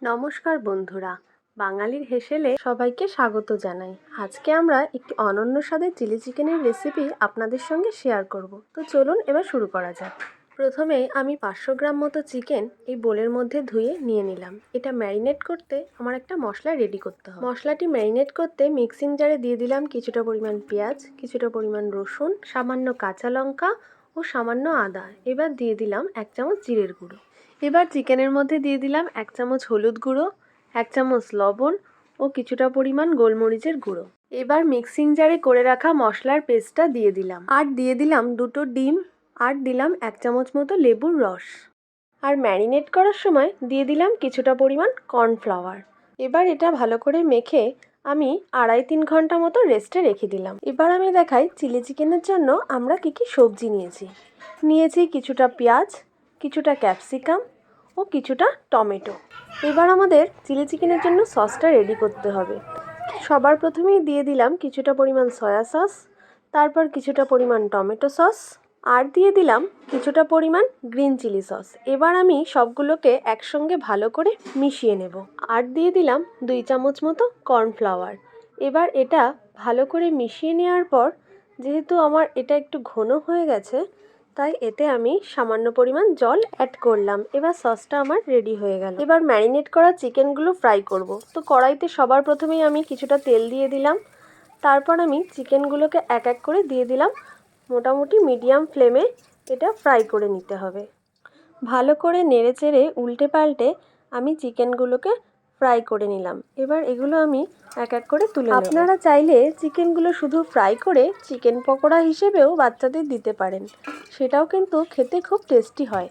নমস্কার বন্ধুরা, বাঙালির হেসেলে সবাইকে স্বাগত জানাই। আজকে আমরা একটি অনন্য স্বাদের চিলি চিকেনের রেসিপি আপনাদের সঙ্গে শেয়ার করব। তো চলুন এবার শুরু করা যাক। প্রথমে আমি 500 গ্রাম মতো চিকেন এই বোলের মধ্যে ধুয়ে নিয়ে নিলাম। এটা ম্যারিনেট করতে আমার একটা মশলা রেডি করতে হবে। মশলাটি ম্যারিনেট করতে মিক্সিং জারে দিয়ে দিলাম কিছুটা পরিমাণ পেঁয়াজ, কিছুটা পরিমাণ রসুন, সামান্য কাঁচা লঙ্কা ও সামান্য আদা। এবার দিয়ে দিলাম 1 চামচ জিরের গুঁড়ো। এবার চিকেনের মধ্যে দিয়ে দিলাম 1 চামচ হলুদ গুঁড়ো, 1 চামচ লবণ ও কিছুটা পরিমাণ গোলমরিচের গুঁড়ো। এবার মিক্সিং জারে করে রাখা মশলার পেস্টটা দিয়ে দিলাম, আর দিয়ে দিলাম 2টো ডিম, আর দিলাম 1 চামচ মতো লেবুর রস। আর ম্যারিনেট করার সময় দিয়ে দিলাম কিছুটা পরিমাণ কর্নফ্লাওয়ার। এবার এটা ভালো করে মেখে আমি 2.5-3 ঘন্টা মতো রেস্টে রেখে দিলাম। এবার আমি দেখাই চিলি চিকেনের জন্য আমরা কি কি সবজি নিয়েছি কিছুটা পেঁয়াজ, কিছুটা ক্যাপসিকাম ও কিছুটা টমেটো। এবার আমাদের চিলি চিকেনের জন্য সসটা রেডি করতে হবে। সবার প্রথমেই দিয়ে দিলাম কিছুটা পরিমাণ সয়া সস, তারপর কিছুটা পরিমাণ টমেটো সস, আর দিয়ে দিলাম কিছুটা পরিমাণ গ্রিন চিলি সস। এবার আমি সবগুলোকে একসঙ্গে ভালো করে মিশিয়ে নেব। আর দিয়ে দিলাম 2 চামচ মতো কর্নফ্লাওয়ার। এবার এটা ভালো করে মিশিয়ে নেওয়ার পর, যেহেতু আমার এটা একটু ঘন হয়ে গেছে, তাই এতে আমি সামান্য পরিমাণ জল অ্যাড করলাম। এবার সসটা আমার রেডি হয়ে গেল। এবার ম্যারিনেট করা চিকেনগুলো ফ্রাই করব। তো কড়াইতে সবার প্রথমেই আমি কিছুটা তেল দিয়ে দিলাম। তারপর আমি চিকেনগুলোকে এক এক করে দিয়ে দিলাম। মোটামুটি মিডিয়াম ফ্লেমে এটা ফ্রাই করে নিতে হবে। ভালো করে নেড়ে চেড়ে উল্টে পাল্টে আমি চিকেনগুলোকে ফ্রাই করে নিলাম। এবার এগুলো আমি এক এক করে তুলে নেব। আপনারা চাইলে চিকেনগুলো শুধু ফ্রাই করে চিকেন পকোড়া হিসেবেও বাচ্চাদের দিতে পারেন, সেটাও কিন্তু খেতে খুব টেস্টি হয়।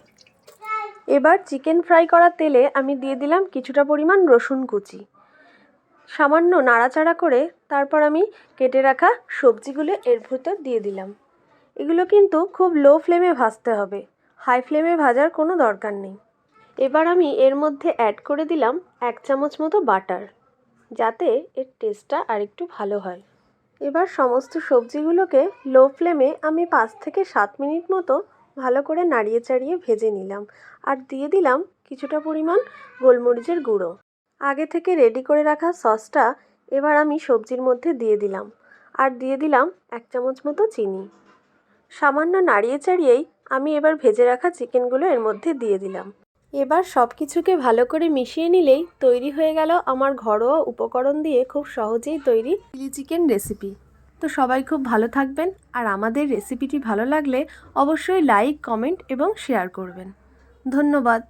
এবার চিকেন ফ্রাই করা তেলে আমি দিয়ে দিলাম কিছুটা পরিমাণ রসুন কুচি। সামান্য নাড়াচাড়া করে তারপর আমি কেটে রাখা সবজিগুলো এর ভেতর দিয়ে দিলাম। এগুলো কিন্তু খুব লো ফ্লেমে ভাজতে হবে, হাই ফ্লেমে ভাজার কোনো দরকার নেই। এবার আমি এর মধ্যে অ্যাড করে দিলাম 1 চামচ মতো বাটার, যাতে এর টেস্টটা আরেকটু ভালো হয়। এবার সমস্ত সবজিগুলোকে লো ফ্লেমে আমি 5 থেকে 7 মিনিট মতো ভালো করে নাড়িয়ে চাড়িয়ে ভেজে নিলাম। আর দিয়ে দিলাম কিছুটা পরিমাণ গোলমরিচের গুঁড়ো। আগে থেকে রেডি করে রাখা সসটা এবার আমি সবজির মধ্যে দিয়ে দিলাম, আর দিয়ে দিলাম 1 চামচ মতো চিনি। সামান্য নাড়িয়ে চাড়িয়েই আমি এবার ভেজে রাখা চিকেনগুলো এর মধ্যে দিয়ে দিলাম। এবার সব কিছুকে ভালো করে মিশিয়ে নিলেই তৈরি হয়ে গেল আমার ঘরোয়া উপকরণ দিয়ে খুব সহজেই তৈরি চিলি চিকেন রেসিপি। তো সবাই খুব ভালো থাকবেন, আর আমাদের রেসিপিটি ভালো লাগলে অবশ্যই লাইক, কমেন্ট এবং শেয়ার করবেন। ধন্যবাদ।